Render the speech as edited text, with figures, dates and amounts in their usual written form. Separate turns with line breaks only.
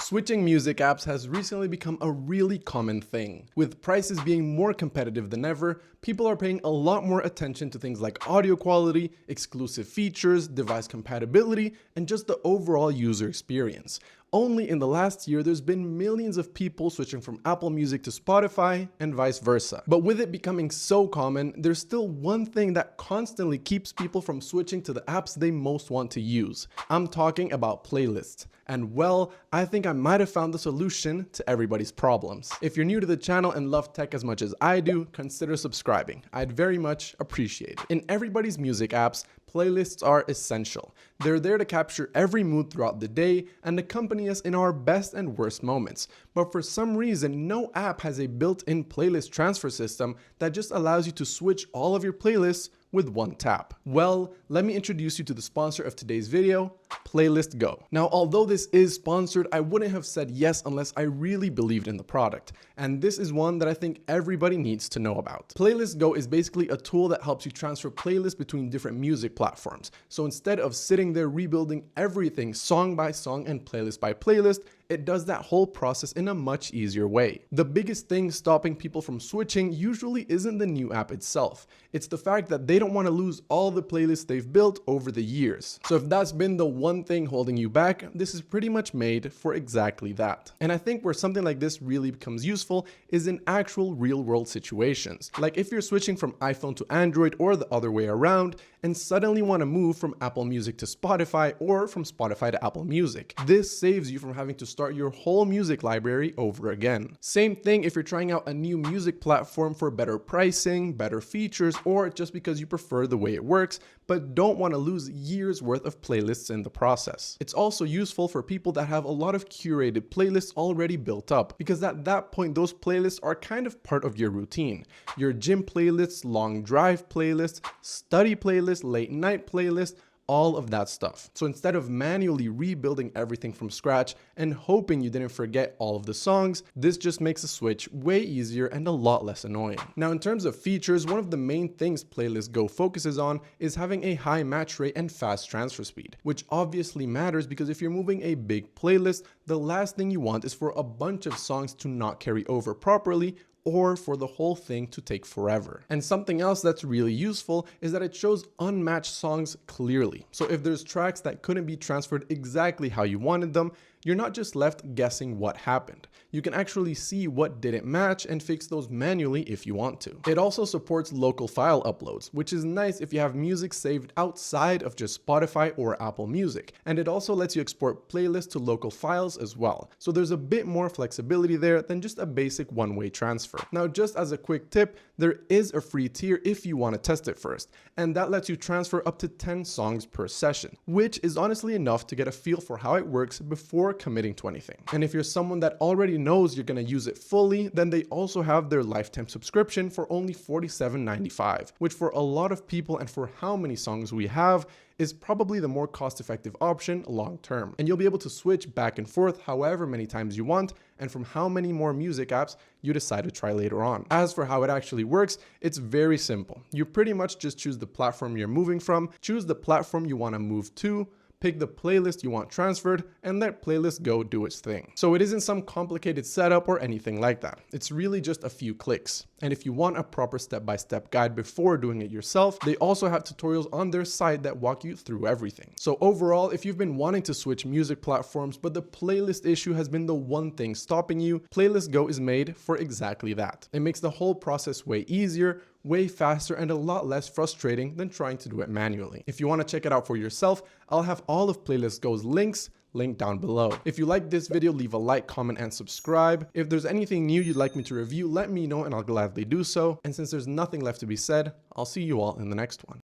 Switching music apps has recently become a really common thing. With prices being more competitive than ever, people are paying a lot more attention to things like audio quality, exclusive features, device compatibility, and just the overall user experience. Only in the last year, there's been millions of people switching from Apple Music to Spotify and vice versa. But with it becoming so common, there's still one thing that constantly keeps people from switching to the apps they most want to use. I'm talking about playlists. And well, I think I might have found the solution to everybody's problems. If you're new to the channel and love tech as much as I do, consider subscribing. I'd very much appreciate it. In everybody's music apps, playlists are essential. They're there to capture every mood throughout the day and accompany us in our best and worst moments. But for some reason, no app has a built-in playlist transfer system that just allows you to switch all of your playlists with one tap. Well, let me introduce you to the sponsor of today's video, Playlist Go. Now, although this is sponsored, I wouldn't have said yes unless I really believed in the product. And this is one that I think everybody needs to know about. Playlist Go is basically a tool that helps you transfer playlists between different music platforms. So instead of sitting there rebuilding everything song by song and playlist by playlist, it does that whole process in a much easier way. The biggest thing stopping people from switching usually isn't the new app itself. It's the fact that they don't want to lose all the playlists they've built over the years. So if that's been the one thing holding you back, this is pretty much made for exactly that. And I think where something like this really becomes useful is in actual real-world situations. Like if you're switching from iPhone to Android or the other way around and suddenly want to move from Apple Music to Spotify or from Spotify to Apple Music. This saves you from having to start your whole music library over again. Same thing if you're trying out a new music platform for better pricing, better features, or just because you prefer the way it works, but don't want to lose years worth of playlists in the process. It's also useful for people that have a lot of curated playlists already built up, because at that point, those playlists are kind of part of your routine. Your gym playlists, long drive playlists, study playlists, late night playlists, all of that stuff. So instead of manually rebuilding everything from scratch and hoping you didn't forget all of the songs, this just makes a switch way easier and a lot less annoying. Now, in terms of features, one of the main things Playlist Go focuses on is having a high match rate and fast transfer speed, which obviously matters because if you're moving a big playlist, the last thing you want is for a bunch of songs to not carry over properly or for the whole thing to take forever. And something else that's really useful is that it shows unmatched songs clearly. So if there's tracks that couldn't be transferred exactly how you wanted them, you're not just left guessing what happened. You can actually see what didn't match and fix those manually if you want to. It also supports local file uploads, which is nice if you have music saved outside of just Spotify or Apple Music. And it also lets you export playlists to local files as well. So there's a bit more flexibility there than just a basic one-way transfer. Now, just as a quick tip, there is a free tier if you want to test it first. And that lets you transfer up to 10 songs per session, which is honestly enough to get a feel for how it works before committing to anything. And if you're someone that already knows you're going to use it fully, then they also have their lifetime subscription for only $47.95, which for a lot of people and for how many songs we have is probably the more cost-effective option long term. And you'll be able to switch back and forth however many times you want and from how many more music apps you decide to try later on. As for how it actually works, it's very simple. You pretty much just choose the platform you're moving from, choose the platform you want to move to, pick the playlist you want transferred, and let Playlist Go do its thing. So it isn't some complicated setup or anything like that. It's really just a few clicks. And if you want a proper step-by-step guide before doing it yourself, they also have tutorials on their site that walk you through everything. So overall, if you've been wanting to switch music platforms, but the playlist issue has been the one thing stopping you, Playlist Go is made for exactly that. It makes the whole process way easier, way faster, and a lot less frustrating than trying to do it manually. If you want to check it out for yourself, I'll have all of Playlist Go's links linked down below. If you like this video, leave a like, comment, and subscribe. If there's anything new you'd like me to review, let me know and I'll gladly do so. And since there's nothing left to be said, I'll see you all in the next one.